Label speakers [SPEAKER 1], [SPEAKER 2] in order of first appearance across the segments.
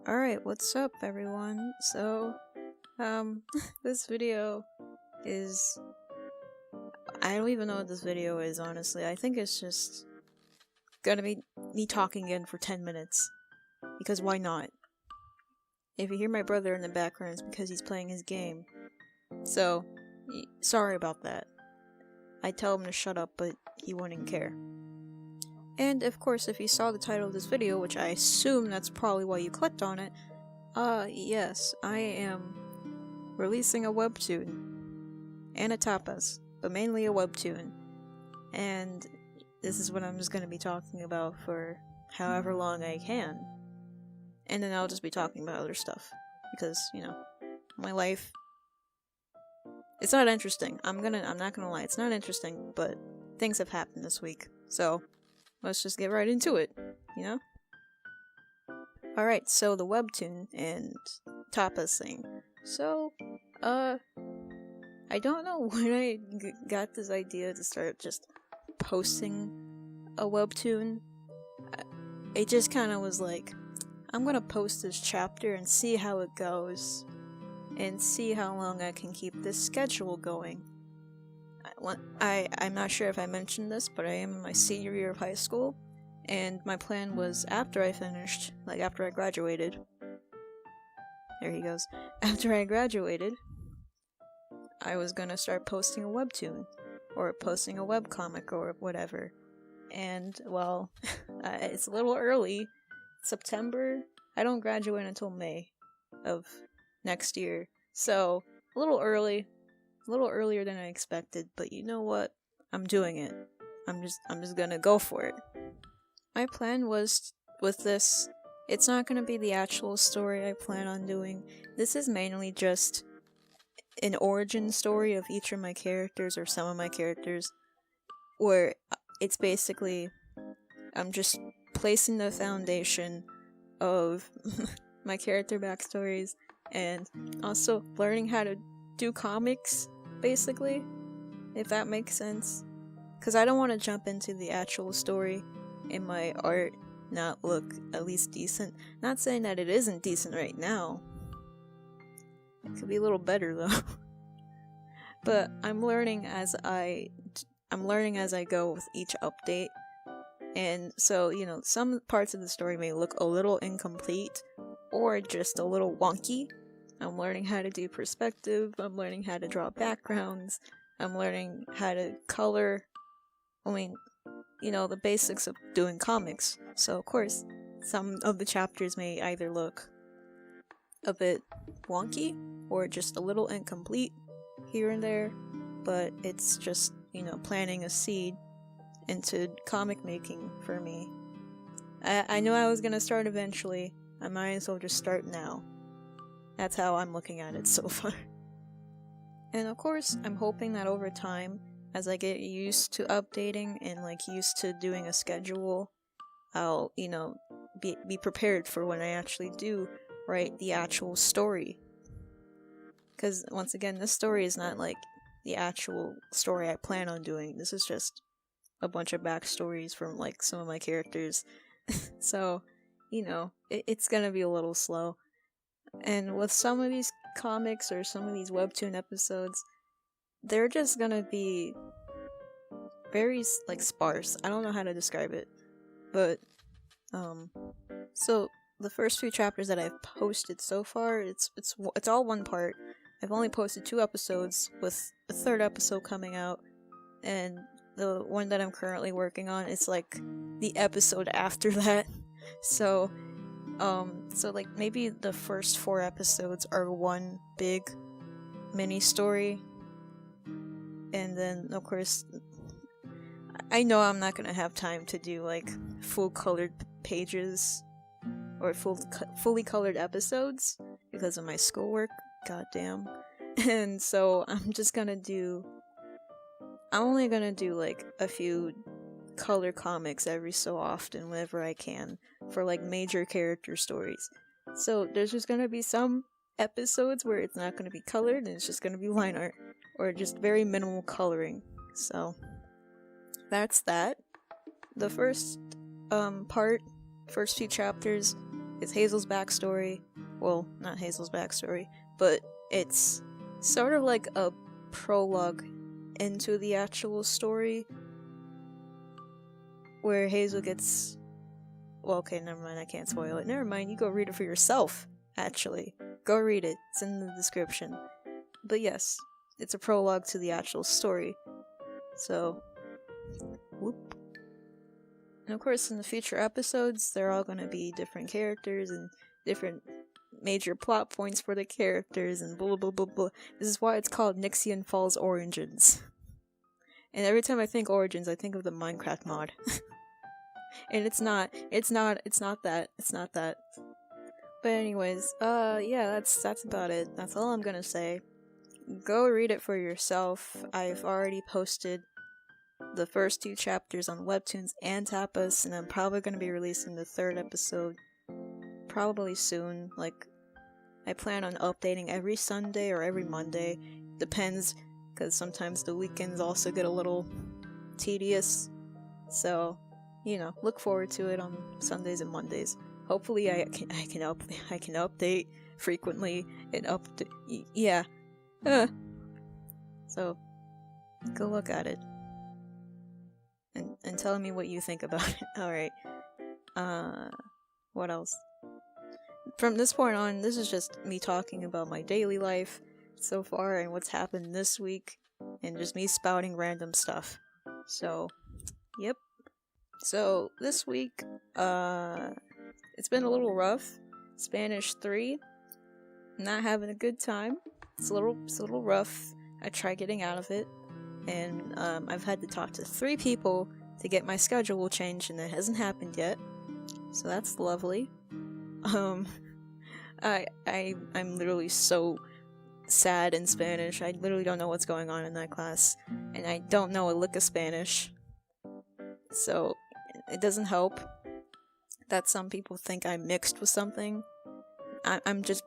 [SPEAKER 1] Alright, what's up everyone? This video is... I don't even know what this video is, honestly. I think it's just gonna be me talking again for 10 minutes. Because why not? If you hear my brother in the background, it's because he's playing his game. So, sorry about that. I tell him to shut up, but he wouldn't care. And of course, if you saw the title of this video, which I assume that's probably why you clicked on it, yes, I am releasing a Webtoon and a tapas, but mainly a Webtoon. And this is what I'm just gonna be talking about for however long I can. And then I'll just be talking about other stuff. Because, my life, it's not interesting. I'm not gonna lie, it's not interesting, but things have happened this week. So, let's just get right into it, Alright, so the Webtoon and tapas thing. So, I don't know when I got this idea to start just posting a Webtoon. It just kind of was like, I'm gonna post this chapter and see how it goes, and see how long I can keep this schedule going. I'm not sure if I mentioned this, but I am in my senior year of high school, and my plan was after I finished, after I graduated, there he goes, after I graduated, I was gonna start posting a Webtoon, or posting a webcomic, or whatever. And, well, it's a little early. September? I don't graduate until May of next year. So, a little early. A little earlier than I expected, but you know what? I'm doing it. I'm just gonna go for it. My plan was, with this, it's not gonna be the actual story I plan on doing. This is mainly just an origin story of each of my characters, or some of my characters, where it's basically, I'm just placing the foundation of my character backstories, and also learning how to do comics, basically, if that makes sense. Because I don't want to jump into the actual story and my art not look at least decent. Not saying that it isn't decent right now. It could be a little better though. But I'm learning as I go with each update. And so, some parts of the story may look a little incomplete or just a little wonky. I'm learning how to do perspective, I'm learning how to draw backgrounds, I'm learning how to color. The basics of doing comics. So, of course, some of the chapters may either look a bit wonky or just a little incomplete here and there, but it's just, planting a seed into comic making for me. I know I was gonna start eventually. I might as well just start now. That's how I'm looking at it so far. And of course, I'm hoping that over time, as I get used to updating and used to doing a schedule, I'll, be prepared for when I actually do write the actual story. Because once again, this story is not the actual story I plan on doing. This is just a bunch of backstories from some of my characters. So, it's gonna be a little slow. And with some of these comics or some of these Webtoon episodes, they're just gonna be very sparse. I don't know how to describe it, but so the first few chapters that I've posted so far, it's all one part. I've only posted 2 episodes, with a 3rd episode coming out, and the one that I'm currently working on is the episode after that. So maybe the first 4 episodes are one big mini story, and then of course I know I'm not gonna have time to do full colored pages or fully colored episodes because of my schoolwork, goddamn. And so I'm only gonna do a few color comics every so often whenever I can for major character stories. So there's just gonna be some episodes where it's not gonna be colored and it's just gonna be line art or just very minimal coloring. So that's that. The first few chapters It's Hazel's backstory. Well, not Hazel's backstory, but it's sort of like a prologue into the actual story where Hazel gets... Well, okay, never mind, I can't spoil it. Never mind, you go read it for yourself, actually. Go read it, it's in the description. But yes, it's a prologue to the actual story. So, whoop. And of course, in the future episodes, they're all gonna be different characters and different major plot points for the characters and blah blah blah blah. This is why it's called Nixion Falls Origins. And every time I think Origins, I think of the Minecraft mod. And it's not that. But anyways, yeah, that's about it. That's all I'm gonna say. Go read it for yourself. I've already posted the first 2 chapters on Webtoons and Tapas, and I'm probably gonna be releasing the 3rd episode probably soon. Like, I plan on updating every Sunday or every Monday. Depends, because sometimes the weekends also get a little tedious. So, you know, look forward to it on Sundays and Mondays. Hopefully I can update frequently and yeah. So go look at it. And tell me what you think about it. Alright. What else? From this point on, this is just me talking about my daily life so far and what's happened this week, and just me spouting random stuff. So, yep. So, this week, it's been a little rough. Spanish 3, not having a good time. It's a little rough. I tried getting out of it, and I've had to talk to 3 people to get my schedule changed, and it hasn't happened yet. So that's lovely. I'm literally so sad in Spanish. I literally don't know what's going on in that class, and I don't know a lick of Spanish. So it doesn't help that some people think I'm mixed with something. I'm just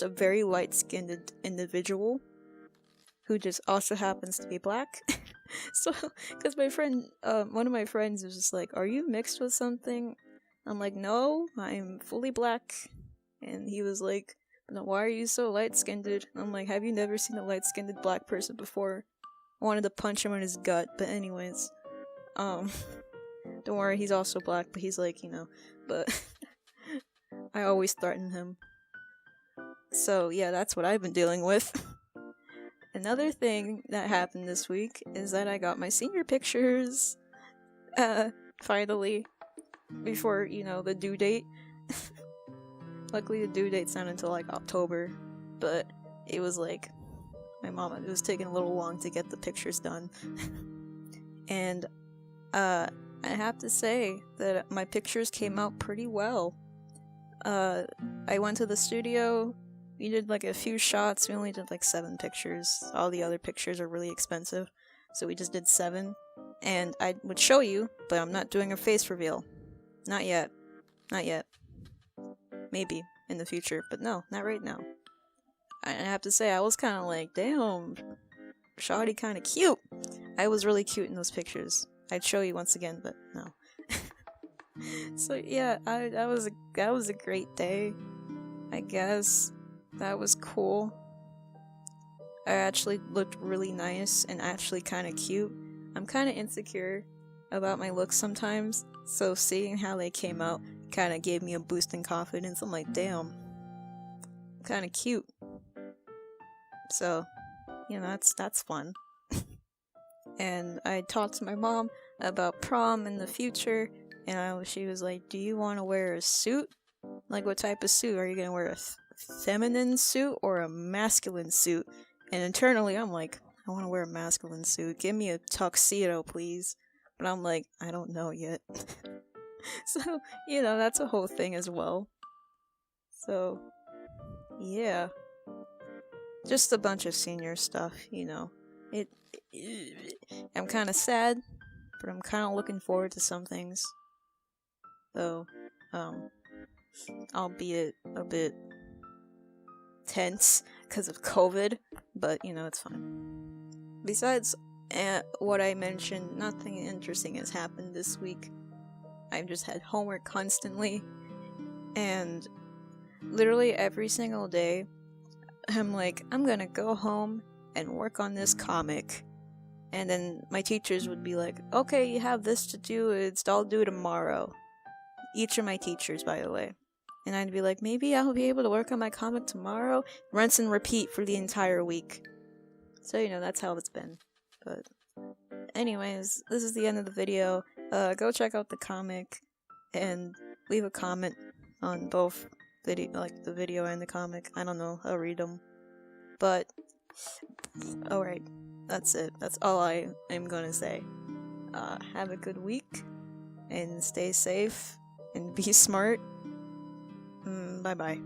[SPEAKER 1] a very light-skinned individual who just also happens to be black. So, because my friend, one of my friends was just like, "Are you mixed with something?" I'm like, "No, I'm fully black." And he was like, "No, why are you so light-skinned?" And I'm like, "Have you never seen a light-skinned black person before?" I wanted to punch him in his gut, but anyways, don't worry, he's also black, but he's like, you know, but I always threaten him. So yeah, that's what I've been dealing with. Another thing that happened this week is that I got my senior pictures, finally, before, you know, the due date. Luckily the due date's not until like October, but it was like, it was taking a little long to get the pictures done. And, I have to say that my pictures came out pretty well. I went to the studio, we did like a few shots, we only did like 7 pictures. All the other pictures are really expensive, so we just did 7. And I would show you, but I'm not doing a face reveal. Not yet. Not yet. Maybe in the future, but no, not right now. I have to say, I was kind of like, damn, shawty kind of cute. I was really cute in those pictures. I'd show you once again, but no. So yeah, that was a great day, I guess. That was cool. I actually looked really nice and actually kind of cute. I'm kind of insecure about my looks sometimes, so seeing how they came out kind of gave me a boost in confidence. I'm like, damn, kind of cute. So, you know, that's fun. And I talked to my mom about prom in the future, and she was like, "Do you want to wear a suit? Like, what type of suit? Are you gonna wear a feminine suit or a masculine suit?" And internally, I'm like, I want to wear a masculine suit. Give me a tuxedo, please. But I'm like, I don't know yet. So, you know, that's a whole thing as well. So, yeah. Just a bunch of senior stuff, you know. I'm kind of sad, but I'm kind of looking forward to some things. Though, albeit a bit tense because of COVID, but, you know, it's fine. Besides what I mentioned, nothing interesting has happened this week. I've just had homework constantly, And literally every single day, I'm like, I'm gonna go home and work on this comic. And then my teachers would be like, okay, you have this to do, it's all due tomorrow. Each of my teachers, by the way. And I'd be like, maybe I'll be able to work on my comic tomorrow. Rinse and repeat for the entire week. So, you know, that's how it's been. But anyways, this is the end of the video. Go check out the comic and leave a comment on both video, like the video and the comic. I don't know, I'll read them. But alright, that's it. That's all I am gonna say. Have a good week and stay safe and be smart. Bye bye.